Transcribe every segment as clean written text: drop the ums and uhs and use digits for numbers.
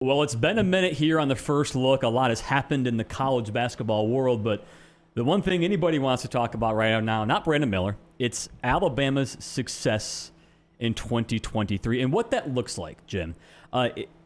Well, it's been a minute here on the first look. A lot has happened in the college basketball world, but the one thing anybody wants to talk about right now, not Brandon Miller, it's Alabama's success in 2023 and what that looks like, Jim.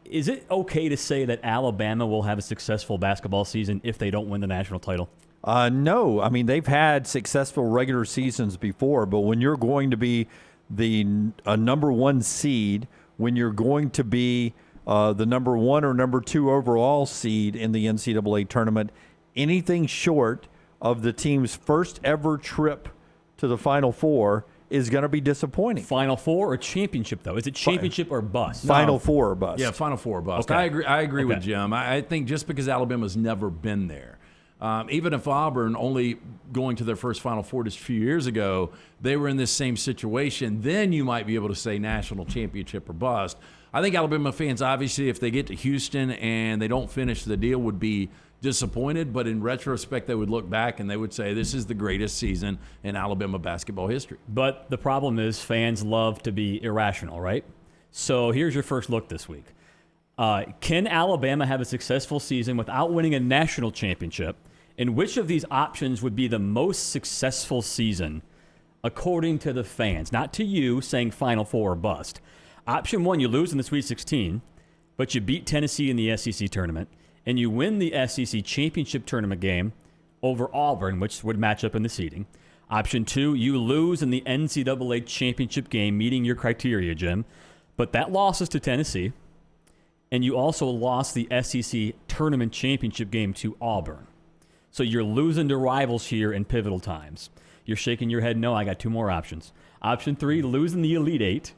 Is it okay to say that Alabama will have a successful basketball season if they don't win the national title? No. I mean, they've had successful regular seasons before, but when you're going to be the number one seed, when you're going to be the number one or number two overall seed in the NCAA tournament, anything short of the team's first ever trip to the Final Four is going to be disappointing. Final Four or championship, though? Is it championship or bust? Final Four or bust. Yeah, Final Four or bust. Okay. I agree with Jim. I think just because Alabama's never been there, even if Auburn only going to their first Final Four just a few years ago, they were in this same situation, then you might be able to say national championship or bust. I think Alabama fans, obviously, if they get to Houston and they don't finish the deal, would be disappointed. But in retrospect, they would look back and they would say this is the greatest season in Alabama basketball history. But the problem is fans love to be irrational, right? So here's your first look this week. Can Alabama have a successful season without winning a national championship? And which of these options would be the most successful season according to the fans? Not to you saying Final Four or bust. Option one, you lose in the Sweet 16, but you beat Tennessee in the SEC tournament, and you win the SEC championship tournament game over Auburn, which would match up in the seeding. Option two, you lose in the NCAA championship game, meeting your criteria, Jim, but that loss is to Tennessee, and you also lost the SEC tournament championship game to Auburn. So you're losing to rivals here in pivotal times. You're shaking your head, no, I got two more options. Option three, losing the Elite Eight.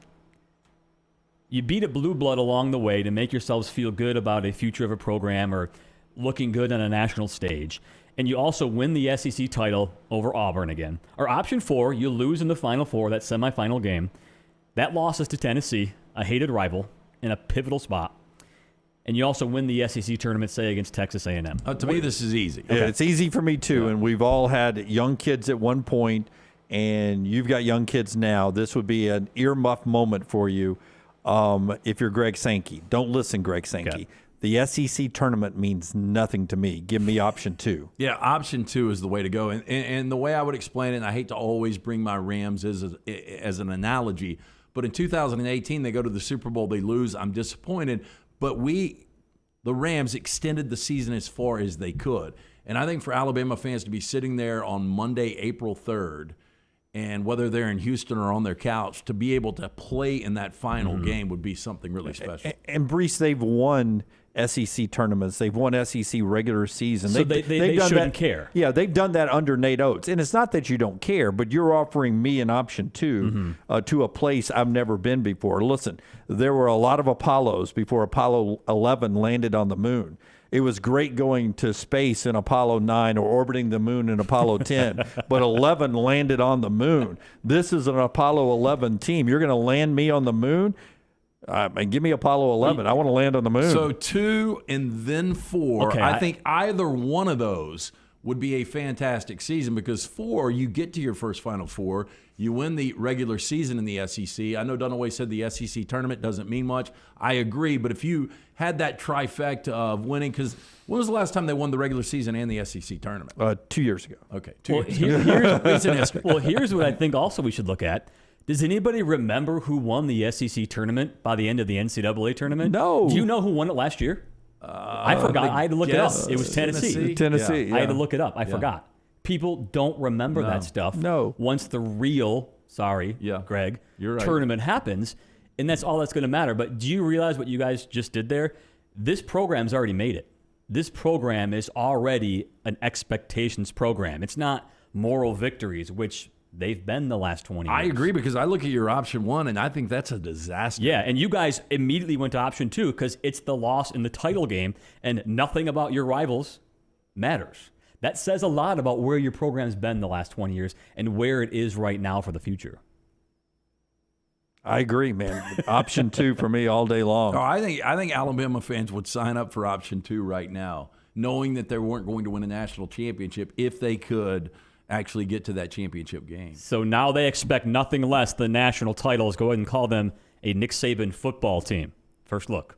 You beat a blue blood along the way to make yourselves feel good about a future of a program or looking good on a national stage. And you also win the SEC title over Auburn again. Or option four, you lose in the Final Four, that semifinal game. That loss is to Tennessee, a hated rival, in a pivotal spot. And you also win the SEC tournament, say, against Texas A&M. To me, this is easy. Yeah, it's easy for me, too. Yeah. And we've all had young kids at one point, and you've got young kids now. This would be an earmuff moment for you. If you're Greg Sankey, don't listen, Greg Sankey. Okay. The SEC tournament means nothing to me. Give me option two. Yeah, option two is the way to go. And the way I would explain it, and I hate to always bring my Rams as an analogy, but in 2018, they go to the Super Bowl, they lose. I'm disappointed. But the Rams, extended the season as far as they could. And I think for Alabama fans to be sitting there on Monday, April 3rd, and whether they're in Houston or on their couch, to be able to play in that final game would be something really special. And Breece, they've won SEC tournaments. They've won SEC regular season. So they shouldn't care. Yeah, they've done that under Nate Oates. And it's not that you don't care, but you're offering me an option two to a place I've never been before. Listen, there were a lot of Apollos before Apollo 11 landed on the moon. It was great going to space in Apollo 9 or orbiting the moon in Apollo 10, but 11 landed on the moon. This is an Apollo 11 team. You're going to land me on the moon? And give me Apollo 11. I want to land on the moon. So 2 and then 4. Okay, I think either one of those would be a fantastic season because 4, you get to your first Final Four. You win the regular season in the SEC. I know Dunaway said the SEC tournament doesn't mean much. I agree, but if you had that trifecta of winning, because when was the last time they won the regular season and the SEC tournament? 2 years ago. Okay, 2 years ago. Recent history. Well, here's what I think also we should look at. Does anybody remember who won the SEC tournament by the end of the NCAA tournament? No. Do you know who won it last year? I forgot. I had to look it up. It was Tennessee. Tennessee. Yeah. I had to look it up. I forgot. People don't remember that stuff. No. Once the real, Greg, you're right, tournament happens, and that's all that's going to matter. But do you realize what you guys just did there? This program's already made it. This program is already an expectations program. It's not moral victories, which they've been the last 20 years. I agree because I look at your option 1, and I think that's a disaster. Yeah, and you guys immediately went to option 2 because it's the loss in the title game, and nothing about your rivals matters. That says a lot about where your program's been the last 20 years and where it is right now for the future. I agree, man. Option 2 for me all day long. Oh, I think Alabama fans would sign up for option 2 right now, knowing that they weren't going to win a national championship if they could actually get to that championship game. So now they expect nothing less than national titles. Go ahead and call them a Nick Saban football team. First look.